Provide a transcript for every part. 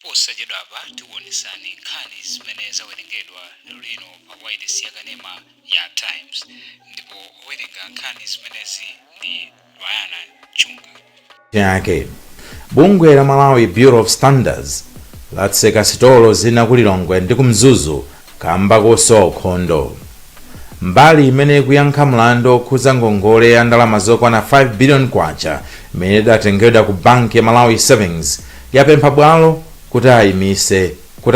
Posachedwapa tikuonesani nkhani zimene zawerengedwa lero pa wireless ya Kanema ya Times, ndipo owerenga nkhani zimenezi ndi Bayana Chunga. Yake bungwe la Malawi Bureau of Standards latseka sitolo zina kulilongwe ndi kumzuzu kamba kosowa ukhondo. Mbali imene kuyankha mlando okhuza ngongole ya ndalama zokwana 5 billion kwacha imene idatengedwa ku banki ya Malawi Savings yapempha bwalo kuti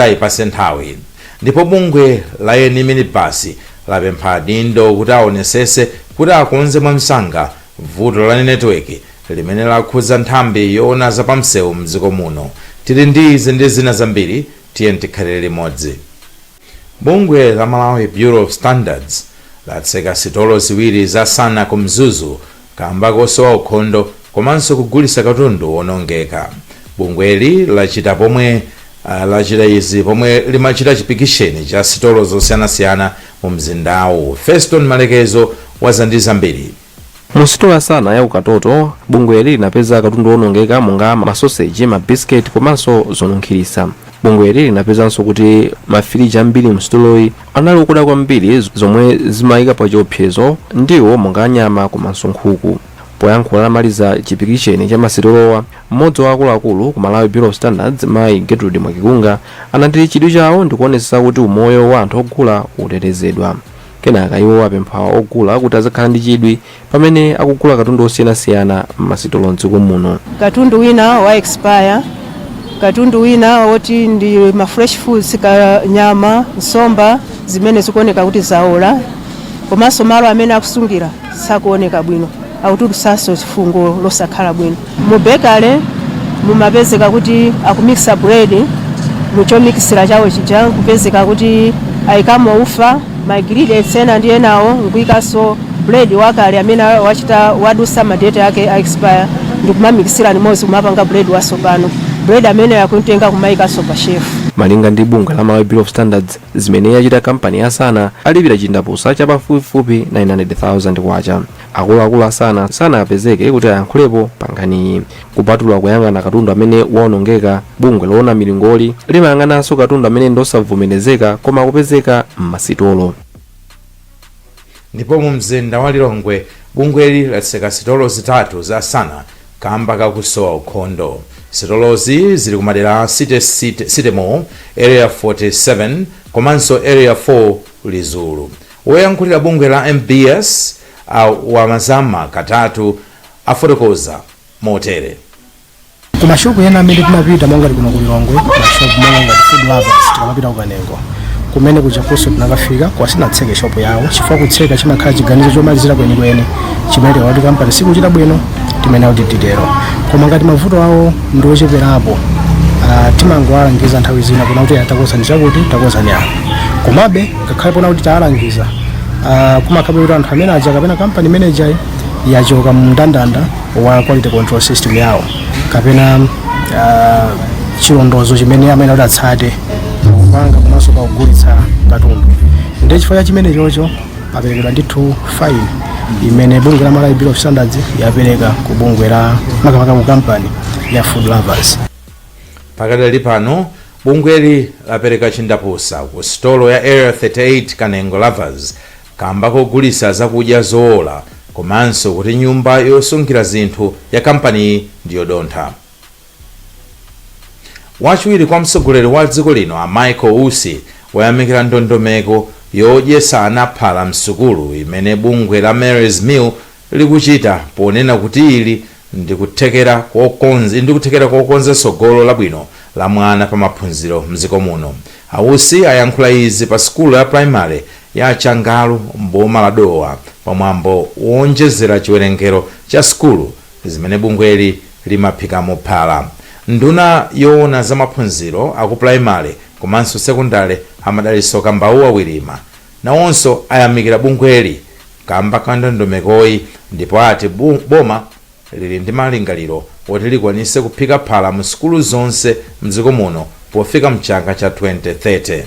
ayipase nthawi, ndipo bungwe la eni minibasi lapempha adindo kuti aonesese kuti akonze mwamsanga vuto la netiweki limene lakhuza nthambi yoona zapamsewu mdziko muno. Tili ndi izi ndi zina zambiri, tiye tikhalire limodzi. Bungwe la Malawi Bureau of Standards latseka sitolo ziwiri za sana kumzuzu kamba kosowa ukhondo komanso kugulitsa katundu wonongeka. Bungweli lachita izi pomwe limachita chipikisheni cha sitolo zosiyanasiyana mu mzindawu. Feston Malekezo wazandi zambiri. Musitolo sana ya ukatoto bungweli linapeza katundu wonongeka monga masoseji, mabisketi komanso zonunkhirisa. Bungweli linapezanso kuti mafiriji ambiri msitoloyi anali okuda kwambiri zomwe zimayika pa chiopsezo ndiwo monga nyama komanso nkhuku. Poyankhula lamaliza chipikisheni cha masitolowa, mmodzi wa akuluakulu ku Malawi Bureau of Standards Mayi Gertrude Mwakikunga anati chidwi chawo ndikuonesa kuti umoyo wa anthu ogula utetezedwa. Kenaka iwo apempha ogula kuti azakhala ndi chidwi pamene akugula katundu osiyanasiyana m'masitolo mdziko muno. Katundu wina wa expire, katundu wina woti ndi ma fresh foods, nyama, nsomba zimene zikuoneka kuti zaola, komanso malo amene akusungira sakuoneka bwino, akutulusaso chifungo losakhala bwino. Mu bakery mumapezeka kuti akumixa bread, muchomikisira chawo chija kupezeka kuti ayikamo ufa, magirili etsena ndi enawo nkuyikaso bread wakale amene wadusa madate yake a expire ndikumamikisira limodzi kumapanga bread wasopano, bread amene yakutenga kumayikaso pa chef. Malinga ndi bungwe la Malawi Bureau of Standards, zimene yachita kampani ya sana alipira chindapusa cha pafupifupi 900,000 kwacha. Akuluakulu sana apezeke kuti ayankhulepo pa nkhaniyi. Kupatula kuyang'ana katundu amene waonongeka, bungwe loona milingoli limayang'ananso katundu amene ndosavomerezeka koma kupezeka m'masitolo. Ndipo mu mzinda wa Lilongwe bungweli latseka sitolo zitatu za sana kamba kakusowa ukhondo. Sitolozi zili kumadera City Mall, Area 47 komanso Area 4 Lizulu. Woyankhulira bungwe la MBS wa mazama katatu afotokoza motere. Kumashopu ena amene kumapita monga kuno ku Lilongwe, mashopu monga Food Lovers tikamapita kukanengo kumene kujaponso tinakafika kwasinatseke shopu yawo chifukwa kutseka chimakhala chiganizo chomalizira kwenikweni chimene wati kampani sikuchita bwino timene kuti titero, koma ngati mavuto awo ndi ocheperapo timangowalangiza nthawi zina kuna kuti atakozani chakuti takozani apo, komabe ngakhale pona kuti taalangiza kumakhabe kuti anthu amene aja kapena kampani manager yachoka mndandanda wa quality control system yawo kapena chilondozo chimene amene kuti atsate kupanga komanso pakugulitsa katundu. Ndi chifukwa cha chimene chocho aperekedwa ndithu fine imene bungwe la Malawi Bureau of Standards yapereka ku bungwe la makamaka mu kampani ya Food Lovers. Pakadali pano bungweli lapereka chindapusa ku stolo ya Area 38 Kanengo Lovers kamba kogulitsa zakudya zoola komanso kuti nyumba yosungira zinthu ya kampani ndiyodontha. Wachiwiri kwa mtsogoleri wa dziko lino a Michael Usi wayamikira ndondomeko yodyesa anaphala msukulu imene bungwe la Mary's Meal likuchita ponena kuti ili ndikuthekera kokonza tsogolo labwino la mwana pa maphunziro mdziko muno. Ausi ayankhula izi pa sukulu ya primary ya Changalu mboma la Dowa pamwambo wonjezera chiwerengero cha sukulu zimene bungweli limaphikamo phala. Nduna yoona za maphunziro aku primary komanso sekondari amadaliso Kambauwa Wilima nawonso ayamikira bungweli kamba ka ndondomekoyi, ndipo ati boma lili ndi malingaliro oti likwanise kuphika phala mu sukulu zonse mdziko muno pofika mchaka cha 2030.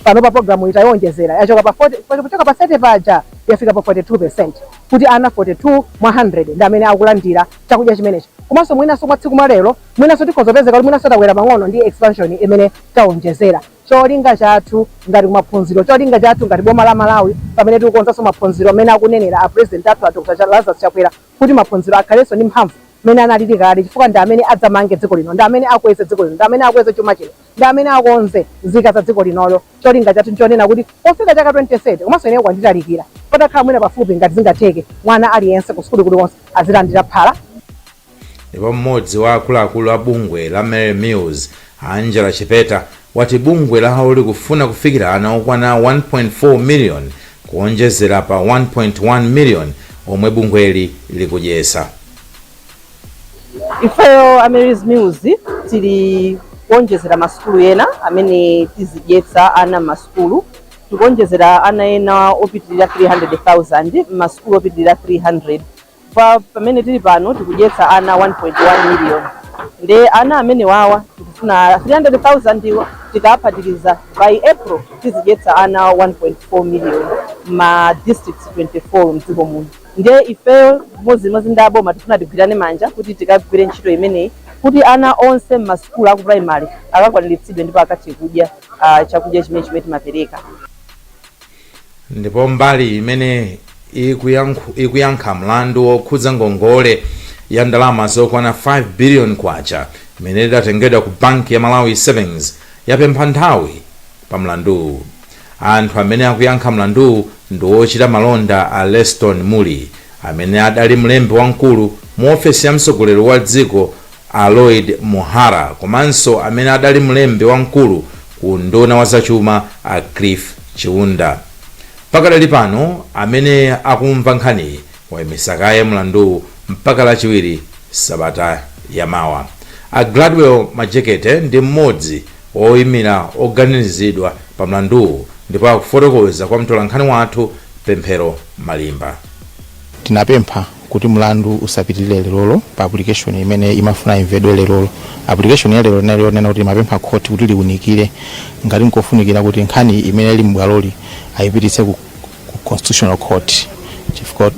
Pano pa programu itayonjezera yachoka pa 30 paja yafika pa 42% kuti ana 42 mwa 100 ndi amene akulandira chakudya chimenecho. komanso mwinaso mwa tsiku mwa lero mwinaso tikhozopezeka kuti mwinaso takwera pang'ono ndi expansion imene taonjezera. Cholinga chathu ngati maphunziro, cholinga chathu ngati boma la Malawi pamene tikukonzanso maphunziro amene akunenera a president athu Dr. Lazarus Chakwera kuti maphunziro akhalenso ndi mphamvu mene analili kale, chifukwa ndi amene adzamange dziko lino, ndi amene akweze dziko lino, ndi amene akweze chuma chino, ndi amene akonze nzika za dziko linolo. Cholinga chathu nchonena kuti pofika chaka 2030 komanso ineyo kwanditalikira patakhala mwina pafupi ngati zingatheke mwana aliyense ku sukulu kulikonse azilandira phala. Ndipo mmodzi wa akuluakulu a bungwe la Mary Mills, Angela Chipeta, wati bungwe lawo likufuna kufikira ana okwana 1.4 million kuonjezera pa 1.1 million omwe bungweli likudyesa. Ifeyo a Mary's Mills tili kuonjezera masukulu ena amene tizidyetsa ana masukulu, tikuonjezera ana ena opitirira 300,000 masukulu opitirira 300. Pamene tili pano tikudyetsa ana 1.1 million. Nde ana amene wawa tikufuna 300,000 tikapatiriza by April tizidyetsa ana 1.4 million ma districts 24 mdziko muno. Nde ifeyo mozimozi ndaboma tifuna tigwirane manja kuti tikagwire ntchito imeneyi kuti ana onse m'masukulu aku primary akakwaniritsidwe ndipo akathe kudya chakudya chimene timapereka. Ndipo mbali imene ikuyankha mlandu wokhudza ngongole ya ndalama zokwana 5 billion kwacha imene idatengedwa ku banki ya Malawi Savings yapempha nthawi pa mlandu. Anthu amene akuyankha mlandu ndi ochita malonda a Leston Muli amene adali mlembi wamkulu mu ofesi ya mtsogoleri wa dziko a Lloyd Muhara, komanso amene adali mlembi wamkulu ku nduna wa zachuma a Cliff Chiunda. Pakadali pano amene akumva nkhani wayimisa kaye mlandu mpaka lachiwiri sabata yamawa. A Gladwell Majekete ndi mmodzi oyimira oganiziridwa pa mlandu ndipo akufotokoza kwa mtolankhani wathu Pemphero Malimba. Tinapempha kuti mlandu usapitirire lerolo pa application imene imafuna imvedwe lerolo. Application ya lero nena kuti mapempha court kuti liunikire ngati nkofunikira kuti nkhani imene ili mbwaloli ayipititse ku constitutional court. Chifukwa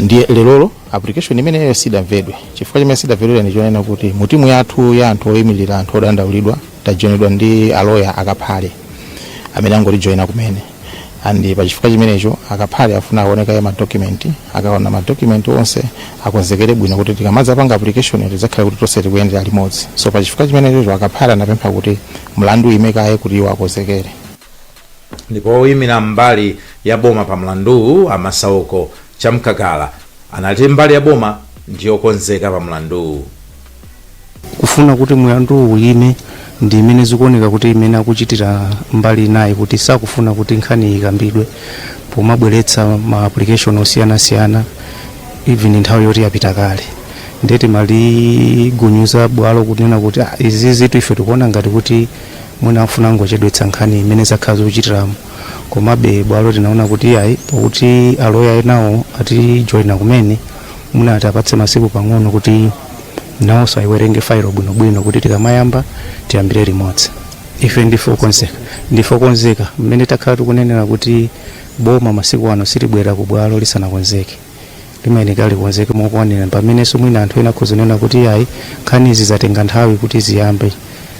ndiye lerolo application imene yo sidamvedwe. Chifukwa chimene sidamvedwe ndi chonena kuti mutimu yathu ya anthu oyimirira anthu odandaulidwa tajoinedwa ndi aloya akaphale amene angoti joina kumene. Andi pa chifukwa chimenecho akaphale afuna aoneka ya madocument, akaona madocument onse akonzekere bwino kuti tikamadza panga application tizakhale kuti tonse tikuyendera limodzi. So pa chifukwa chimenecho akaphale anapempha kuti mlandu imekaye kuti iwo akonzekere. Ndipo oyimira mbali ya boma pa mlandu Amasauko Chamkakala anati mbali ya boma ndiyo konzeka pa mlandu. Kufuna kuti mlandu uyime ndi imene zikuoneka kuti imene akuchitira mbali nayi kuti sakufuna kuti nkhani ikambidwe pomabweretsa ma application osiyana-siyana even nthawi yoti yapita kale. Ndeti mali gunyuza bwalo kunena kuti izi zitu ife tikuona ngati kuti mwina afuna ngochedwetsa nkhani imene zakhazo kuchitiramo. Komabe bwalo tinaona kuti ayi pakuti aloya enawo ati joina kumene muna atapatse masiku pang'ono kuti nawo saiwerenge file bwinobwino kuti tikamayamba tiyambire limodzi. Ife ndifo konzeka mmene takhala tikunenera kuti boma masiku ano silibwera ku bwalo lisanakonzeke. Limayeneka likonzeke mokwanira pamenenso mwina anthu ena khuzonena kuti ayi nkhani izi zatenga nthawi kuti ziyambe.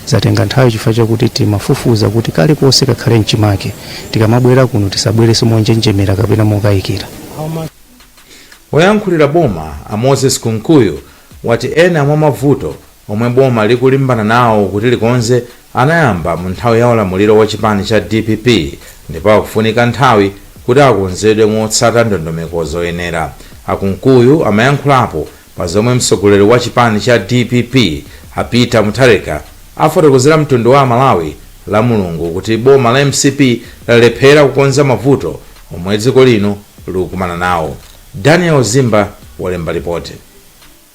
Zatenga nthawi chifukwa chakuti timafufuza kuti kale konse kakhale mchimake tikamabwera kuno tisabwereso monjenjemera kapena mokayikira. Woyankhulira boma a Moses Kunkuyu wati ena mwa mavuto omwe boma likulimbana nawo kuti likonze anayamba mu nthawi ya ulamuliro wa chipani cha DPP ndipo akufunika nthawi kuti akonzedwe motsata ndondomeko zoyenera. Akunkuyu amayankhulapo pa zomwe mtsogoleri wa chipani cha DPP Peter Mutharika afotokozera mtundu wa Malawi la Mulungu kuti boma la MCP lalephera kukonza mavuto omwe dziko lino likukumana nawo. Daniel Zimba walemba ripoti.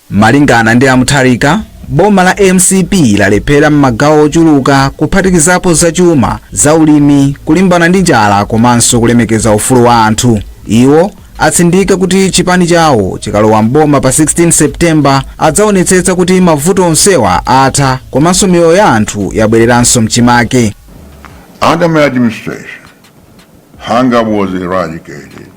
Malingana ndi Mutharika, boma la MCP lalephera m'magawo ochuluka kuphatikizapo zachuma, zaulimi, kulimbana ndi njala komanso kulemekeza ufulu wa anthu. Iwo atsindika kuti chipani chawo chikalowa mboma pa 16 September adzaonetsetsa kuti mavuto onsewa atha komanso miyoyo ya anthu yabwereranso mchimake. Under my administration, hunger was eradicated,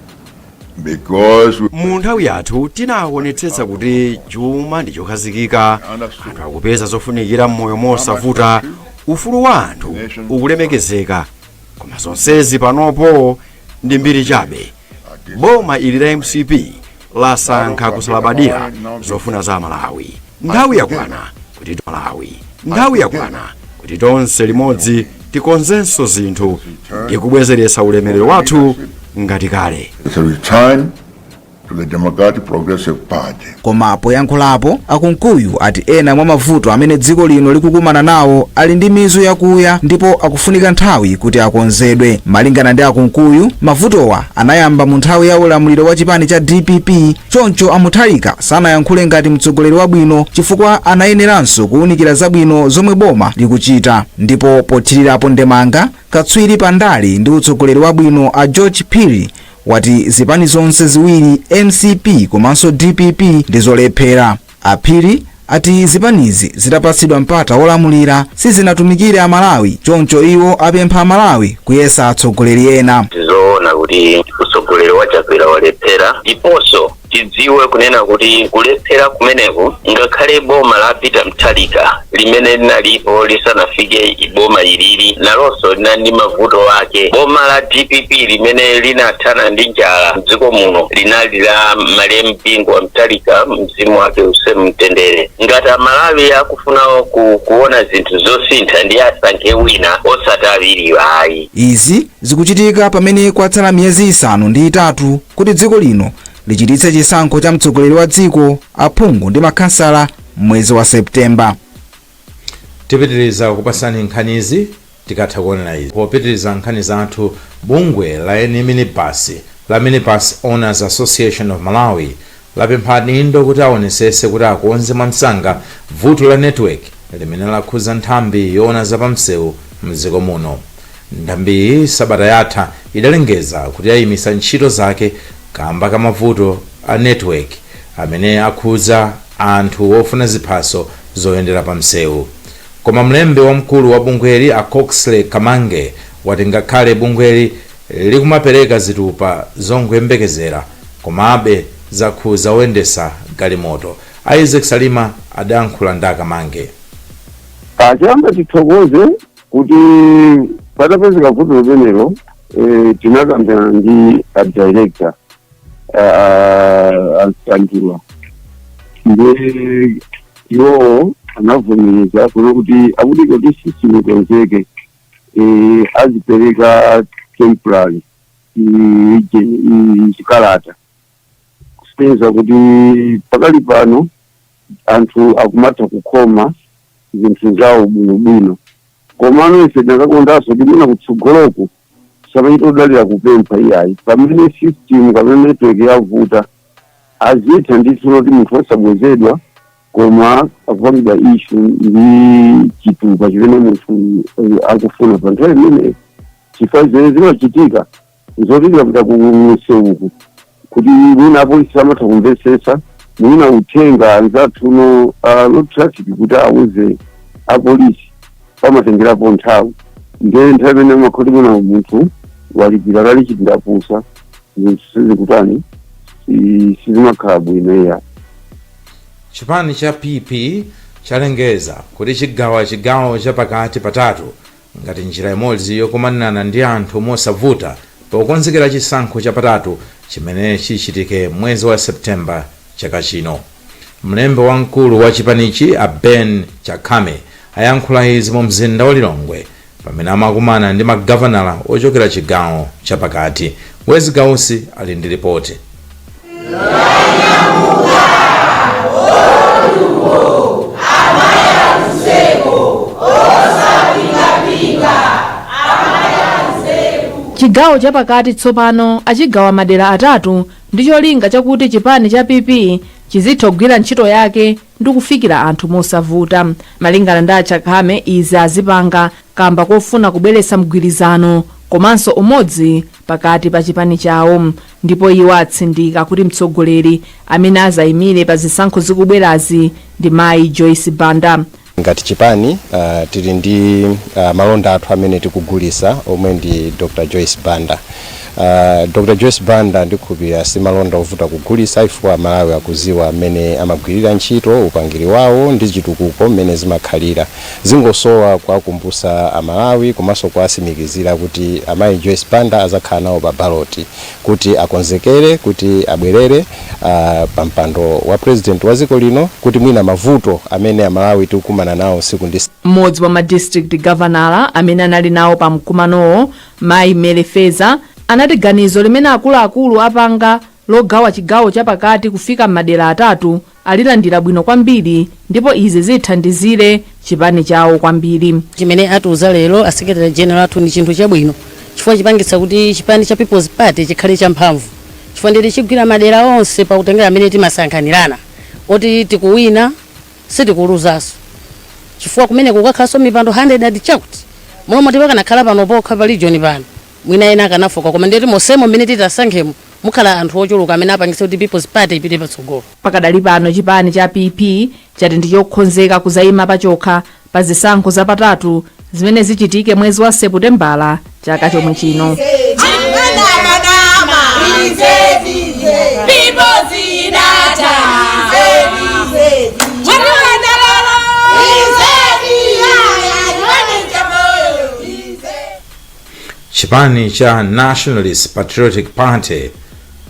mu nthawi yathu tinaonetsetsa kuti chuma ndi chokhazikika, anthu akupeza zofunikira m'moyo mosavuta, ufulu wa anthu ukulemekezeka. Koma zonsezi panopo ndi mbiri chabe. Boma ili la MCP lasankha kusalabadira zofuna za Malawi. Nthawi yakwana kuti tonse limodzi tikonzenso zinthu ndi kubwezeretsa ulemerero wathu ngati kale. To the Democratic Progressive Party. Koma poyankhulapo akunkuyu ati ena mwa mavuto amene dziko lino likukumana nawo ali ndi mizu yakuya ndipo akufunika nthawi kuti akonzedwe. Malingana ndi akunkuyu, mavutowa anayamba mu nthawi ya ulamuliro wa chipani cha DPP, choncho Amutharika sanayankhule ngati mtsogoleri wabwino chifukwa anayeneranso kuwunikira zabwino zomwe boma likuchita. Ndipo pothirirapo ndemanga, katswiri pandali ndi utsogoleri wabwino a George Phiri wati zipani zonse ziwiri MCP komanso DPP ndizolephera. Aphiri ati zipanizi zitapatsidwa mpata wolamulira sizinatumikire Amalawi, choncho iwo apempha Amalawi kuyesa atsogoleri ena. Tizoona kuti utsogoleri wachakwera walephera, ndiponso tidziwe kunena kuti kulephera kumeneku ngakhale boma la Peter Mutharika limene linalipo lisanafike boma ilili nalonso linali ndi mavuto ake. Boma la DPP limene linathana ndi njala mdziko muno linali la Malemu Mpingo wa Mutharika, mzimu wake usemtendere. Ngati Amalawi akufuna kuona zinthu zosintha ndi asankhe wina osati awiri ayi. Izi zikuchitika pamene kwatsala miyezi 5 kuti dziko lino lichititse chisankho cha mtsogoleri wa dziko, aphungu ndi makhansala mwezi wa Septemba. Tipitiriza kupasani nkhanizi tikatha kuonera izi. Popitiriza nkhani zathu, bungwe la Minibus Owners Association of Malawi lapempha adindo kuti aonesese kuti akonze mwamsanga vuto la network limene lakhuza nthambi yoona zapamsewu mdziko muno. Nthambi sabata yatha idalengeza kuti ayimisa ntchito zake kamba kamavuto a network amene akhuza anthu ofuna ziphaso zoyendera pamsewu. Koma mlembi wamkulu wa bungweli Akoksley Kamange wati ngakhale bungweli likumapereka zitupa zongoyembekezera komabe zakhuza oyendesa galimoto. Isaac Salima adankhula ndi Kamange. Achamba tithokoze kuti patapezeka vuto limenelo, tinakambirana ndi a director antula ndi iwo anavomereza kuti akudika kuti system ikonzeke, azipereka temporary chikalata kusenza kuti pakali pano anthu akumatha kukhoma zinthu zawo bwinobwino. Komano ife tinakakondanso kuti mwina kutsogoloko sapaita udalira kupempha iyayi pamene system kapena network yavuta azitha ndithu kuti munthu osabwezedwa koma akupangidwa issue ndi chitupa chimene munthu akufuna pa nthawi imeneyo. Chifukwa zimene zimachitika zotikira kuta kumseuku kuti mwina apolisi amatha kumvesesa, mwina uthenga anzathu no road traffic kuti awuze apolisi pamatengerapo nthawi ndiye nthawi imene makhoti mwina munthu walipira kali chitindapusa zinthu sizikutani sizimakhala bwino iya. Chipani cha PP chalengeza kuti chigawo chapakati patatu ngati njira imodzi yokumanana ndi anthu mosavuta pokonzekera chisankho chapatatu chimene chichitike mwezi wa Septemba chaka chino. Mlembi wamkulu wa chipanichi a Ben Chakame ayankhula izi mu mzinda wa Lilongwe pamene amakumana ndi magavanala ochokera chigawo chapakati. Wezi Gausi ali ndi ripoti. Chigawo chapakati tsopano achigawa madera atatu ndi cholinga chakuti chipani cha PP chizitha kugwira ntchito yake ndi kufikira anthu mosavuta. Malingana ndi Chakame, izi azipanga kamba kofuna kubweretsa mgwirizano komanso umodzi pakati pa chipani chawo, ndipo iwo atsindika kuti mtsogoleri amene azayimire pa zisankho zikubwerazi ndi Mayi Joyce Banda. Ngati chipani tili ndi malonda athu amene tikugulisa omwe ndi Dr. Joyce Banda. Dr. Joyce Banda ndikhulupirira simalonda ovuta kugulitsa ifukwa Amalawi akuziwa amene amagwirira ntchito upangiri wawo ndi chitukuko mmene zimakhalira. Zingosowa kuwakumbutsa Amalawi komanso kuwatsimikizira kuti amayi Joyce Banda azakhala nawo pa baloti kuti akonzekere kuti abwerere pa mpando wa president wa dziko lino kuti mwina mavuto amene Amalawi tikukumana nawo siku ndi mmodzi wa ma district governor amene anali nawo pa mkumanowo Mayi Melefeza anati ganizo limene akuluakulu apanga logawa chigawo chapakati kufika m'madera atatu alilandira bwino kwambiri ndipo izi zithandizire chipani chawo kwambiri. Chimene atiuza lero a Secretary General athu ndi chinthu chabwino chifukwa chipangitsa kuti chipani cha People's Party chikhale champhamvu chifukwa ndi chigwira madera onse pa kutengera amene timasankhanirana oti tikuwina sitikuluzaso chifukwa kumene kukakhalanso mipando 100 adi chakuti momwe tipakanakhala pano pokha pa region pano mwina ena akanafoka koma ndeti mosemo mmene titasankhemo mukhala anthu ochuluka amene apangitsa kuti People's Party ipite patsogolo. Pakadali pano chipani cha PP chati ndi chokonzeka kuzayima pachokha pa zisankho zapatatu zimene zichitike mwezi wa Seputembala chaka chomwe chino. Chipani cha Nationalist Patriotic Party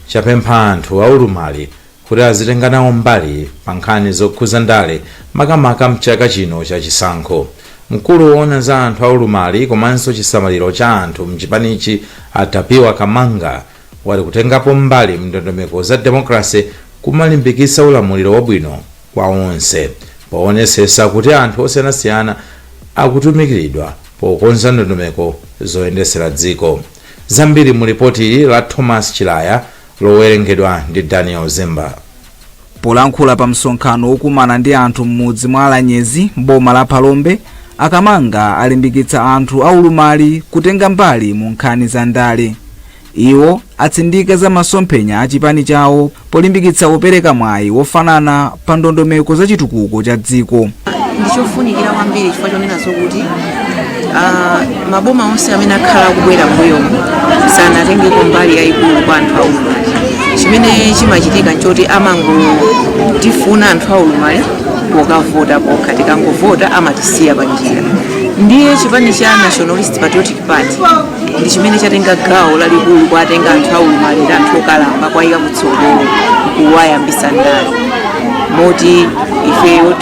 chapempha anthu aulumali kuti azitenga nawo mbali pa nkhani zokhuza ndale makamaka mchaka chino cha chisankho. Mkulu woona za anthu aulumali komanso chisamaliro cha anthu mchipanichi Atapiwa Kamanga wali kutengapo mbali mndondomeko za demokrasi kumalimbikitsa ulamuliro wabwino kwa onse poonetsetsa kuti anthu osiyanasiyana akutumikiridwa pokonza ndondomeko zoyendetsera dziko. Zambiri mu ripoti ili la Thomas Chilaya lowerengedwa ndi Daniel Zemba. Polankhula pa msonkhano wokumana ndi anthu m'mudzi mwa Alanyezi boma la Palombe, Akamanga alimbikitsa anthu aulumali kutenga mbali mu nkhani za ndale. Iwo atsindika za masomphenya a chipani chawo polimbikitsa kupereka mwayi wofanana pa ndondomeko za chitukuko cha dziko. Ndichofunikira kwambiri chifukwa chonenazo kuti maboma onse amene akhala kubwera mbuyomu sanatengeko mbali yayikulu kwa anthu aulumali. Chimene chimachitika nchoti amangotifuna anthu aulumali pokavota pokha tikangovota amatisiya pa njira. Ndiye chipani cha Nationalist Patriotic Party ndi chimene chatenga gawo lalikulu kwatenga anthu aulumali ndi anthu okalamba kwayika kutsogolo kuwayambisa ndale. Moti ifeyo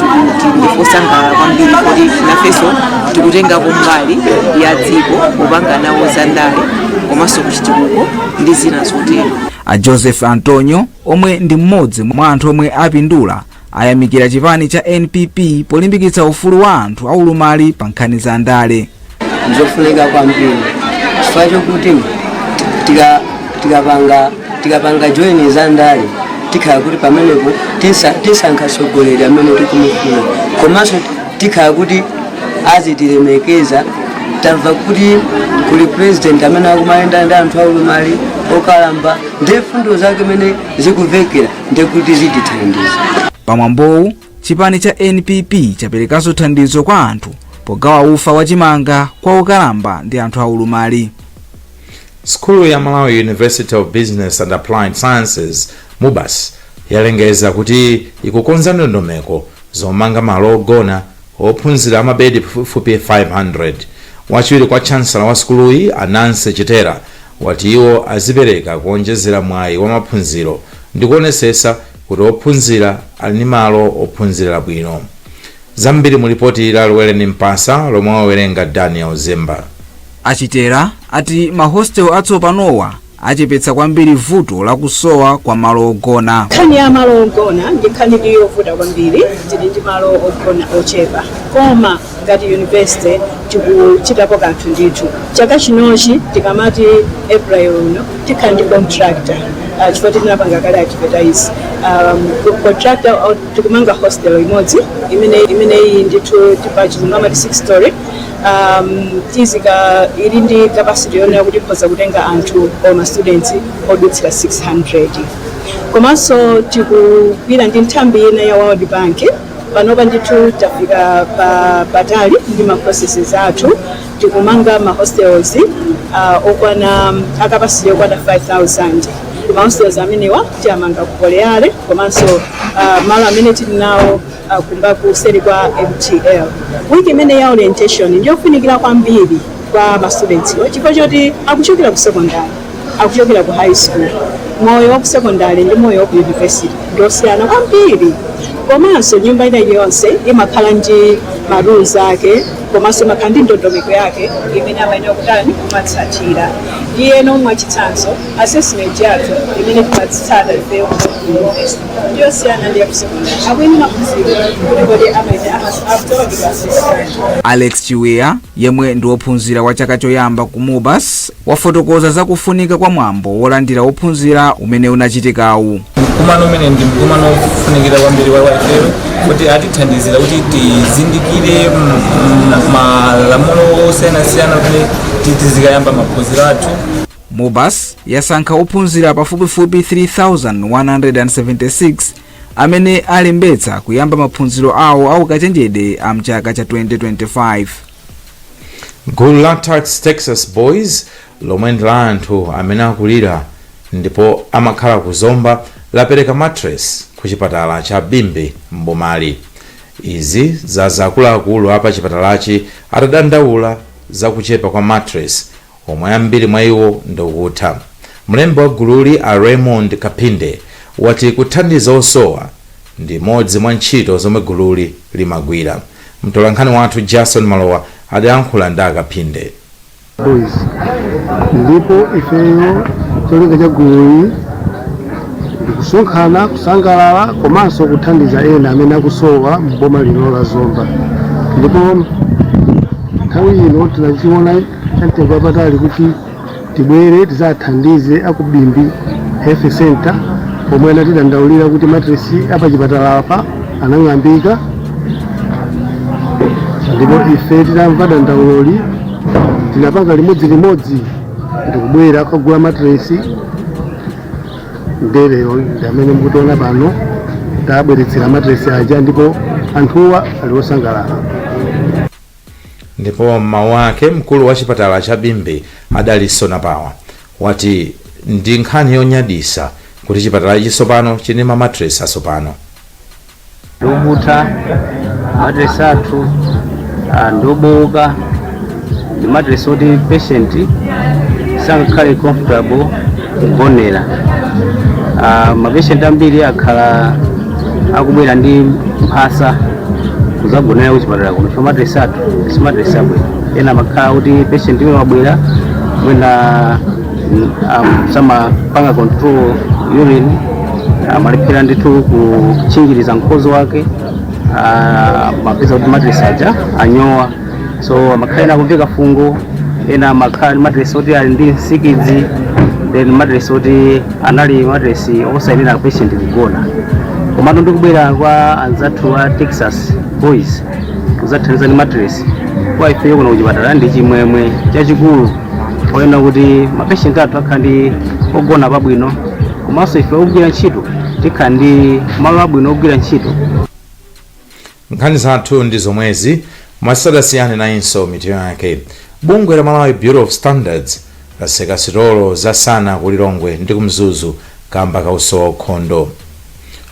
ndifosangalala kwambiri kuti nafeso tikutenga mbali ya dziko kupanga nawo za ndale komanso kuchitukuko ndi zina zotero. A Joseph Antonio omwe ndi mmodzi mwa anthu omwe apindula ayamikira chipani cha NPP polimbikitsa ufulu wa anthu aulumali pa nkhani za ndale. Nzofunika kwambiri chifukwa chokuti tikapanga join za ndale tikhala kuti pamenepo tisankha atsogoleri amene tikumufuna komanso tikhala kuti azitilemekeza. Tamva kuti kuli president amene akumayenda ndi anthu aulumali okalamba ndi fundo zake amene zikumvekera ndikuti zitithandiza. Pamwambowu chipani cha NPP chaperekanso thandizo kwa anthu pogawa ufa wachimanga kwa okalamba ndi anthu aulumali. Skulu ya Malawi University of Business and Applied Sciences MUBAS yalengeza kuti ikukonza ndondomeko zomanga malo ogona ophunzira amabedi pafupi 500. Wachiwiri kwa chancellor wa skuluyi Anansi Chitera wati iwo azipereka kuonjezera mwayi wa maphunziro ndi kuonetsetsa kuti ophunzira ali ndi malo ophunzira bwino. Zambiri mu ripoti la Lwereni Mpasa lomwe wawerenga Daniel Zemba. Achitera ati mahostel atsopanowa achepetsa kwambiri vuto la kusowa kwa malo ogona. Nkhani ya malo ogona ndi nkhani yovuta kwambiri, tili ndi malo ogona ochepa koma ngati university tikuchitapo kanthu ndithu. Chaka chinochi tikamati April uno tikhala ndi contractor chifukwa tinapanga kale advertise contractor tikumanga hostel imodzi imene iyi ndithu tipachizungama 6 story tizika ili ndi capacity yonera kuti ikhoza kutenga anthu ma students odutsira 600. Komanso tikugwira ndi nthambi ina ya World Bank panopa ndithu tafika patali ndi ma processes athu tikumanga ma hostels okwana akapasiti okwana 5000 ma hostels amenewa tiamanga ku Koleale komanso malo amene tili nawo kumba kuseri kwa MTL. Wiki imene ya orientation ndiyofunikira kwambiri kwa ma students chifukwa choti akuchokera ku secondary akuchokera ku high school. Moyo wa ku secondary ndi moyo wa ku university ndosiyana kwambiri, komanso nyumba ina iliyonse imakhala ndi ma rules ake komanso imakhala ndi ndondomeko yake imene amayenera kutani kumatsatira. Ndiyeno mwachitsanzo assessment yathu imene timatsata ifeyo ku university ndiyosiyana ndi ya ku secondary. Akuyini maphunziro kuti amayenera after assessment. Alex Chiwea yemwe ndi wophunzira wa chaka choyamba ku Mubas wafotokoza za kufunika kwa mwambo wolandira ophunzira umene unachitikawu. Mkumano umene ndi mkumano ofunikira kwambiri wa ifeyo kuti atithandizira kuti tizindikire malamulo osiyanasiyana kuti tizikayamba maphunziro athu. Mubas yasankha ophunzira pafupifupi 3176 amene alembetsa kuyamba maphunziro awo aukachenjede amchaka cha 2025. Gulu la Texas Boys lomwe ndi la anthu amene akulira ndipo amakhala ku Zomba lapereka mattress ku chipatala cha Bimbi mbomali. Izi zaakuluakulu apa chipatalachi atadandaula za kuchepa kwa mattress omwe ambiri mwa iwo ndikutha. Mlembi wa gululi a Raymond Kapinde wati kuthandiza osowa ndi imodzi mwa ntchito zomwe gululi limagwira. Mtolankhani wathu Jason Malowa adayankhula ndi Kapinde. Ndipo ifeyo cholinga cha gululi ndikusonkhana kusangalala komanso kuthandiza ena amene akusowa mboma lino la Zomba. Ndipo nthawi ino tinachiona chamtengo wapatali kuti tibwere tizathandize akubimbi health center pomwe anatidandaulira kuti matresi apa chipatala apa anang'ambika. Ndipo ife titamva dandauloli tinapanga limodzi ndikubwera kugula matresi ndelero ndamene mukutiona pano tabweretsera matresi aja ndipo anthuwa ali osangalala. Ndipo mawu ake mkulu wa chipatala cha Bimbi adaliso napawa wati ndi nkhani yonyadisa kuti chipatala chisopano chine matresi asopano. Ndikubuta matresi athu ndoboka ndi matresi oti patient sangakhale comfortable kugonera. Mapatient ambiri akhala akubwera ndi mphasa kuzagonera ku chipatala kuno chifukwa matresi athu si matresi abwino. Ena makhala kuti patient iwo wabwera mwina samapanga control urine amalephera ndithu kuchinjiriza mkozo wake mapeza kuti matresi aja anyowa, so amakhala ena kumveka fungo, ena amakhala matresi oti ali ndi nsikidzi, then matresi oti anali matresi osayenera patient kugona. Komatu ndikubwera kwa anzathu wa Texas Boys kuzathandiza ndi matresi kwa ifeyo kuno kuchipatala ndi chimwemwe chachikulu poyena kuti mapatient athu akhala ndi ogona pabwino, komanso ife ogwira ntchito tikhala ndi malo abwino ogwira ntchito. Nkhani zathu ndi zomwezi mwasadasiyane nayinso mitiyo yake. Bungwe la Malawi Bureau of Standards laseka sitolo zasana kulilongwe ndi kumzuzu kamba kausowa ukhondo.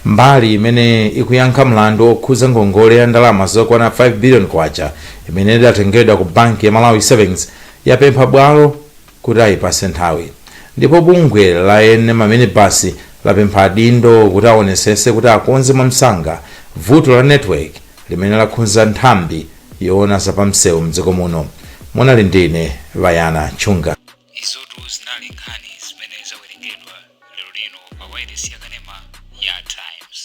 Mbali imene ikuyankha mlandu okhuza ngongole ya ndalama zokwana 5 billion kwacha imene idatengedwa ku banki ya Malawi Savings yapempha bwalo kuti ayipase nthawi. Ndipo bungwe la ene maminibasi lapempha adindo kuti aonesese kuti akonze mwamsanga vuto la network limene lakhudza nthambi yoona zapamsewu mdziko muno. Munali ndine Vayana Chunga. Izotu zinali nkhani zimene zawerengedwa lero lino pa wailesi ya Kanema ya Times.